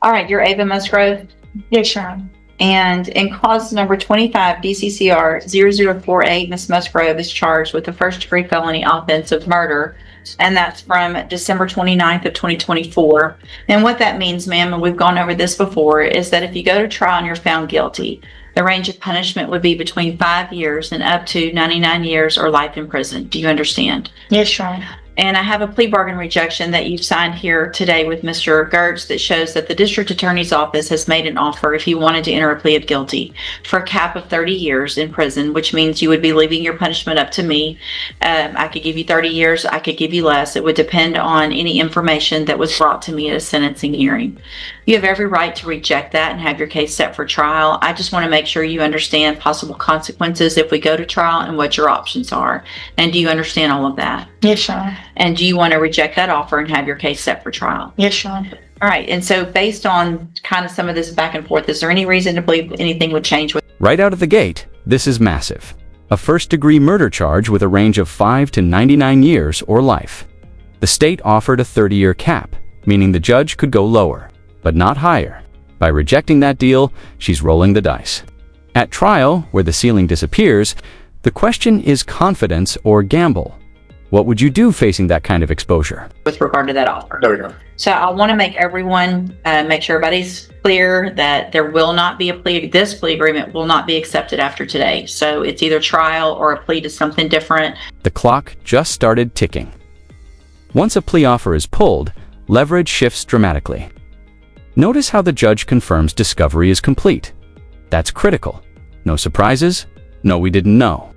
All right, you're Ava Musgrove. Yes, Your Honor. And in cause number 25 DCCR 0048, Ms. Musgrove is charged with the first-degree felony offense of murder, and that's from December 29th of 2024. And what that means, ma'am, and we've gone over this before, is that if you go to trial and you're found guilty, the range of punishment would be between 5 years and up to 99 years or life in prison. Do you understand? Yes, Your Honor. And I have a plea bargain rejection that you've signed here today with Mr. Gertz that shows that the district attorney's office has made an offer if you wanted to enter a plea of guilty for a cap of 30 years in prison, which means you would be leaving your punishment up to me. I could give you 30 years. I could give you less. It would depend on any information that was brought to me at a sentencing hearing. You have every right to reject that and have your case set for trial. I just want to make sure you understand possible consequences if we go to trial and what your options are. And do you understand all of that? Yes, Your Honor. And do you want to reject that offer and have your case set for trial? Yes, Your Honor. All right. And so based on kind of some of this back and forth, is there any reason to believe anything would change? Right out of the gate, this is massive. A first-degree murder charge with a range of 5 to 99 years or life. The state offered a 30-year cap, meaning the judge could go lower, but not higher. By rejecting that deal, she's rolling the dice. At trial, where the ceiling disappears, the question is confidence or gamble. What would you do facing that kind of exposure? With regard to that offer. There we go. So I want to make everyone, make sure everybody's clear that there will not be a plea. This plea agreement will not be accepted after today. So it's either trial or a plea to something different. The clock just started ticking. Once a plea offer is pulled, leverage shifts dramatically. Notice how the judge confirms discovery is complete. That's critical. No surprises? No, we didn't know.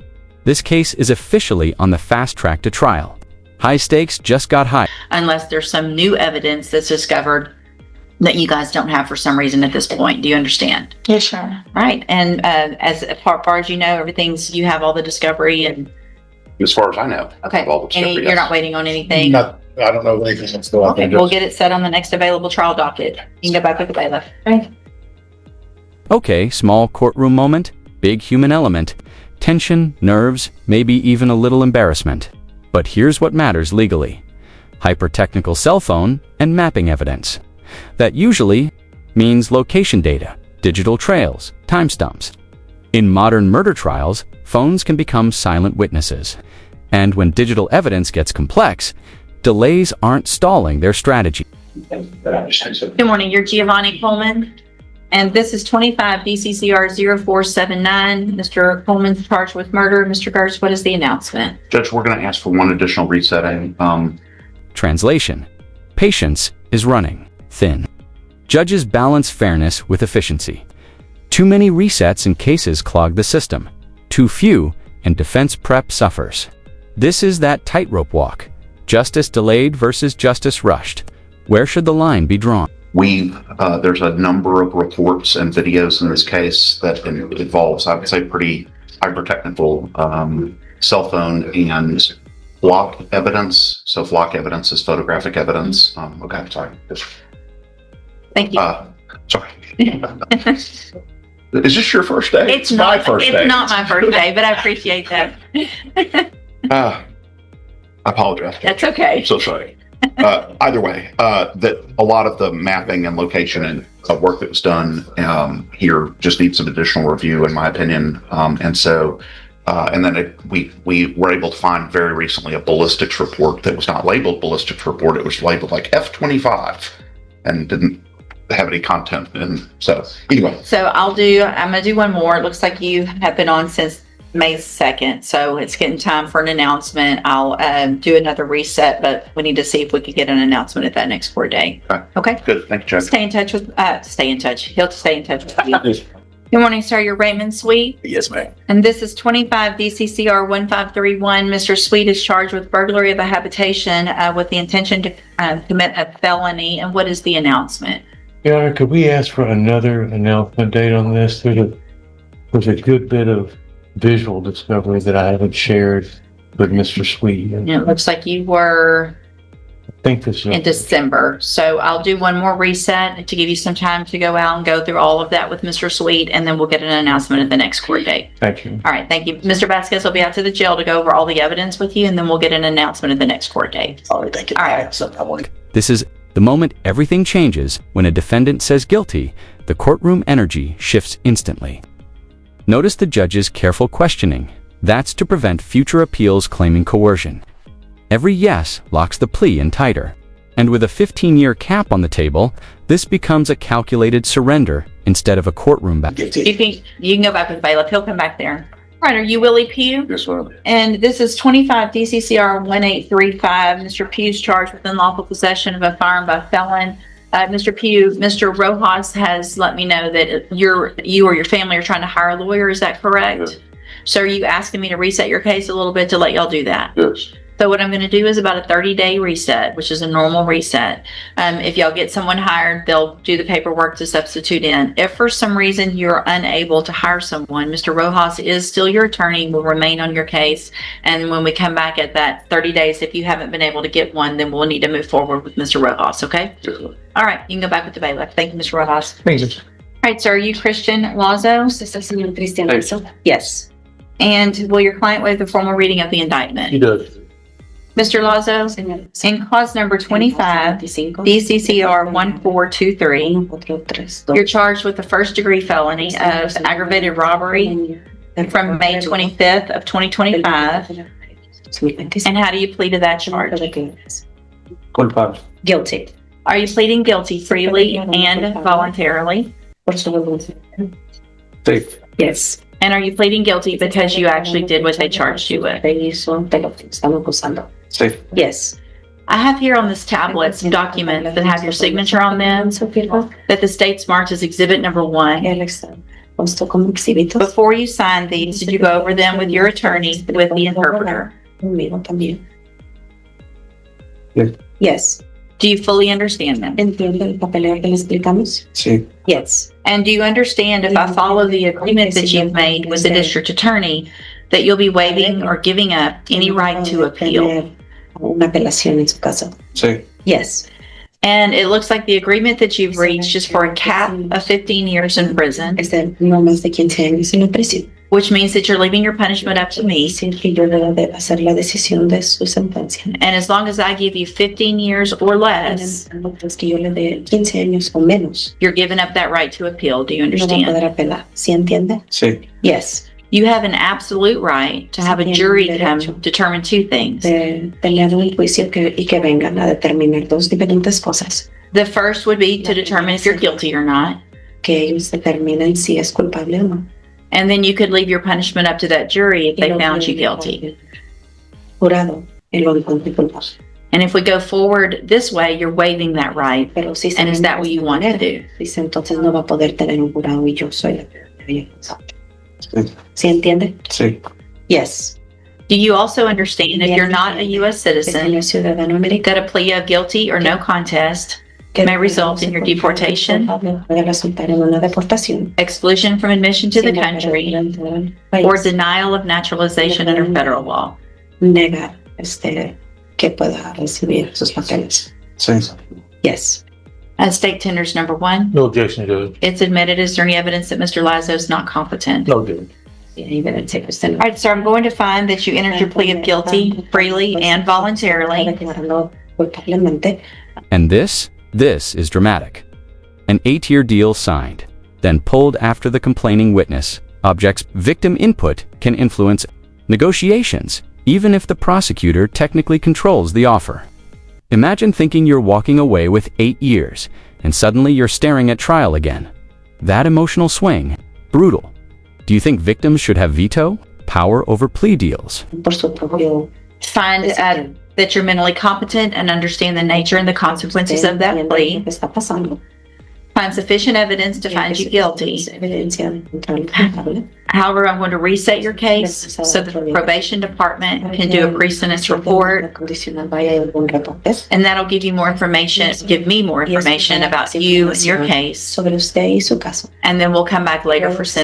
This case is officially on the fast track to trial. High stakes just got high. Unless there's some new evidence that's discovered that you guys don't have for some reason at this point. Do you understand? Yes, Your Honor. Right. And as far as you know, you have all the discovery and... As far as I know. Okay. All the discovery, You're not waiting on anything? I don't know of anything that's going on. Okay, we'll get it set on the next available trial docket. You can go back with the bailiff. Okay. Okay, small courtroom moment, big human element. Tension, nerves, maybe even a little embarrassment. But here's what matters legally. Hyper-technical cell phone and mapping evidence. That usually means location data, digital trails, timestamps. In modern murder trials, phones can become silent witnesses. And when digital evidence gets complex, delays aren't stalling their strategy. Good morning, you're Giovanni Coleman. And this is 25 DCCR 0479. Mr. Coleman's charged with murder. Mr. Gertz, what is the announcement? Judge, we're going to ask for one additional resetting. Translation. Patience is running thin. Judges balance fairness with efficiency. Too many resets and cases clog the system. Too few, and defense prep suffers. This is that tightrope walk. Justice delayed versus justice rushed. Where should the line be drawn? There's a number of reports and videos in this case that involves, I would say, pretty hyper-technical cell phone and flock evidence. So flock evidence is photographic evidence. Okay, sorry. Thank you. Sorry. Is this your first day? It's my first day. It's not my first day, but I appreciate that. I apologize. That's okay. So sorry. Either way, that a lot of the mapping and location and work that was done here just needs some additional review, in my opinion. And then we were able to find very recently a ballistics report that was not labeled ballistics report. It was labeled like F-25 and didn't have any content. And so anyway. So I'm going to do one more. It looks like you have been on since May 2nd, so it's getting time for an announcement. I'll do another reset, but we need to see if we can get an announcement at that next court day. Okay? Good. Thank you, Judge. Stay in touch. He'll stay in touch with you. Good morning, sir. You're Raymond Sweet. Yes, ma'am. And this is 25 DCCR 1531. Mr. Sweet is charged with burglary of a habitation with the intention to commit a felony. And what is the announcement? Your Honor, could we ask for another announcement date on this? There's a good bit of visual discovery that I haven't shared with Mr. Sweet. And it looks like you were in December. So I'll do one more reset to give you some time to go out and go through all of that with Mr. Sweet, and then we'll get an announcement at the next court date. Thank you. All right, thank you. Mr. Vasquez will be out to the jail to go over all the evidence with you, and then we'll get an announcement at the next court date. All right, thank you. All right. This is The moment everything changes when a defendant says guilty, the courtroom energy shifts instantly. Notice the judge's careful questioning. That's to prevent future appeals claiming coercion. Every yes locks the plea in tighter. And with a 15-year cap on the table, this becomes a calculated surrender instead of a courtroom battle. You can go back with bailiff. He'll come back there. All right, are you Willie Pugh? Yes, ma'am. And this is 25 DCCR 1835. Mr. Pugh's charged with unlawful possession of a firearm by felon. Mr. Pugh, Mr. Rojas has let me know that you or your family are trying to hire a lawyer. Is that correct? Yes. So are you asking me to reset your case a little bit to let y'all do that? Yes. So what I'm going to do is about a 30-day reset, which is a normal reset. If y'all get someone hired, they'll do the paperwork to substitute in. If for some reason you're unable to hire someone, Mr. Rojas is still your attorney, will remain on your case. And when we come back at that 30 days, if you haven't been able to get one, then we'll need to move forward with Mr. Rojas, okay? Yes, ma'am. All right, you can go back with the bailiff. Thank you, Mr. Rojas. Thank you. All right, sir, are you Christian Lazo? ¿Usted es el señor Cristian Hey. Lazo? Yes. And will your client waive the formal reading of the indictment? He does. Mr. Lazo, Señor. in clause number 25, 25, DCCR 1423, 1432. you're charged with the first-degree felony of aggravated robbery from May 25th of 2025. And how do you plead to that charge? Culpable. Guilty. Are you pleading guilty freely and voluntarily? Por su voluntad. Safe. Yes. And are you pleading guilty because you actually did what they charged you with? Te hizo, te lo están acusando. Safe. Yes. I have here on this tablet some documents that have your signature on them that the state marked as exhibit number 1. Él está puesto como exhibito. Before you sign these, did you go over them with your attorney, with the interpreter? Conmigo también. Yes. Yes. Do you fully understand them? ¿Entiende el papeleo que le explicamos? Sí. Yes. And do you understand if I follow the agreement that you've made with the district attorney, that you'll be waiving or giving up any right to appeal? Una apelación en su caso. Sí. Yes. And it looks like the agreement that you've reached is for a cap of 15 years in prison, Es de no más de 15 años en la prisión. which means that you're leaving your punishment up to me. Sin que yo deba de hacer la decisión de su sentencia. And as long as I give you 15 years or less, Es que yo le dé 15 años o menos. you're giving up that right to appeal. Do you No va a understand? poder apelar. ¿Sí entiende? Sí. Yes. You have an absolute right to have a jury come determine 2 things. De pelear un juicio y que vengan a determinar 2 diferentes cosas. The first would be to determine if you're guilty or not. Que ellos determinen si es culpable o no. And then you could leave your punishment up to that jury if they found you guilty. Jurado, y lo encuentre culpable. And if we go forward this way, you're waiving that right. Pero si se And is that what you want to manera, do? dice, entonces no va a poder tener un jurado y yo soy la que había pensado. Sí. ¿Sí entiende? Sí. Yes. Do you also understand if you're not a U.S. Que citizen, señor ciudadano americano. that a plea of guilty or no contest may result in your deportation, Puede resultar en una deportación. exclusion from admission to the Sin poder country, entrar al or país. denial of naturalization under federal law? Negar que pueda recibir sus papeles. Sí. Yes. State tenders number 1. No objection, Judge. It's admitted. Is there any evidence that Mr. Lazo is not competent? No, Judge. Y ahí deben ser usted. All right, sir, I'm going to find that you entered your plea of guilty freely and voluntarily. Declarando culpablemente. And this is dramatic. An 8-year deal signed, then pulled after the complaining witness objects. Victim input can influence negotiations, even if the prosecutor technically controls the offer. Imagine thinking you're walking away with 8 years, and suddenly you're staring at trial again. That emotional swing, brutal. Do you think victims should have veto, power over plea deals? Por su propio. Find that you're mentally competent and understand the nature and the consequences of that entiende plea. lo que está pasando. Find sufficient evidence to find you guilty. Evidencia de encontrar culpable. However, I'm going to reset your case so the probation department can do a pre-sentence report, La condicional vaya y algún reporte and that'll give you more information, give me more information about you and your case, sobre usted y su caso. and then we'll come back later for sentencing.